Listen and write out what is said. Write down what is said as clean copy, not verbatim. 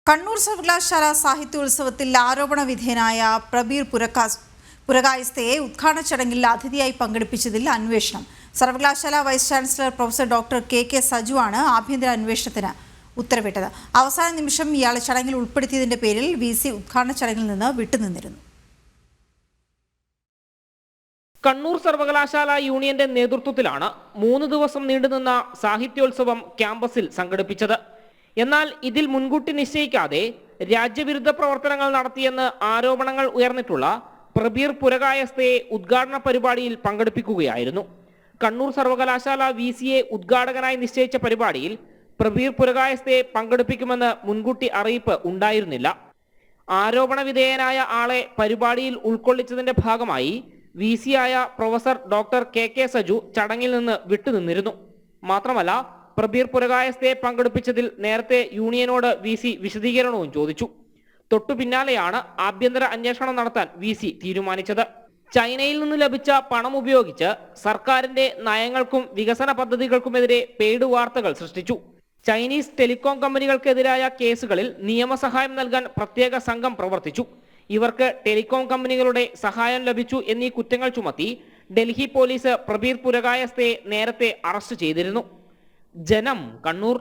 കണ്ണൂർ സർവകലാശാല സാഹിത്യോത്സവത്തിൽ ആരോപണ വിധേയനായ പ്രബീർ പുരകായസ്ഥയെ ഉദ്ഘാടന ചടങ്ങിൽ അതിഥിയായി പങ്കെടുപ്പിച്ചതിൽ അന്വേഷണം. സർവകലാശാല vice chancellor professor doctor K Saju ആണ് ആഭ്യന്തര അന്വേഷണത്തിന് ഉത്തരവിട്ടത്. അവസാന നിമിഷം ഇയാളെ ചടങ്ങിൽ ഉൾപ്പെടുത്തിയതിന്റെ പേരിൽ VC ഉദ്ഘാടന ചടങ്ങിൽ നിന്ന് വിട്ടുനിന്നിരുന്നു. കണ്ണൂർ സർവകലാശാല യൂണിയന്റെ നേതൃത്വത്തിലാണ് 3 ദിവസം നീണ്ടുനിന്ന സാഹിത്യോത്സവം ക്യാമ്പസിൽ സംഘടിപ്പിച്ചത്. എന്നാൽ ഇതിൽ മുൻകൂട്ടി നിശ്ചയിക്കാതെ രാജ്യവിരുദ്ധ പ്രവർത്തനങ്ങൾ നടത്തിയെന്ന് ആരോപണങ്ങൾ ഉയർന്നിട്ടുള്ള പ്രബീർ പുരകായസ്ഥയെ ഉദ്ഘാടന പരിപാടിയിൽ പങ്കെടുപ്പിക്കുകയായിരുന്നു. കണ്ണൂർ സർവകലാശാല VCയെ ഉദ്ഘാടകനായി നിശ്ചയിച്ച പരിപാടിയിൽ പ്രബീർ പുരകായസ്ഥയെ പങ്കെടുപ്പിക്കുമെന്ന് മുൻകൂട്ടി അറിയിപ്പ് ഉണ്ടായിരുന്നില്ല. ആരോപണ വിധേയനായ ആളെ പരിപാടിയിൽ ഉൾക്കൊള്ളിച്ചതിന്റെ ഭാഗമായി VCയായ പ്രൊഫസർ ഡോക്ടർ കെ സജു ചടങ്ങിൽ നിന്ന് വിട്ടുനിന്നിരുന്നു. മാത്രമല്ല, പ്രബീർ പുരകായസ്ഥയെ പങ്കെടുപ്പിച്ചതിൽ നേരത്തെ യൂണിയനോട് VC വിശദീകരണവും ചോദിച്ചു. തൊട്ടു പിന്നാലെയാണ് ആഭ്യന്തര അന്വേഷണം നടത്താൻ VC തീരുമാനിച്ചത്. ചൈനയിൽ നിന്ന് ലഭിച്ച പണം ഉപയോഗിച്ച് സർക്കാരിന്റെ നയങ്ങൾക്കും വികസന പദ്ധതികൾക്കുമെതിരെ പെയ്ഡ് വാർത്തകൾ സൃഷ്ടിച്ചു. ചൈനീസ് ടെലികോം കമ്പനികൾക്കെതിരായ കേസുകളിൽ നിയമസഹായം നൽകാൻ പ്രത്യേക സംഘം പ്രവർത്തിച്ചു. ഇവർക്ക് ടെലികോം കമ്പനികളുടെ സഹായം ലഭിച്ചു എന്നീ കുറ്റങ്ങൾ ചുമത്തി ഡൽഹി പോലീസ് പ്രബീർ പുരകായസ്ഥയെ നേരത്തെ അറസ്റ്റ് ചെയ്തിരുന്നു. ജനം, കണ്ണൂർ.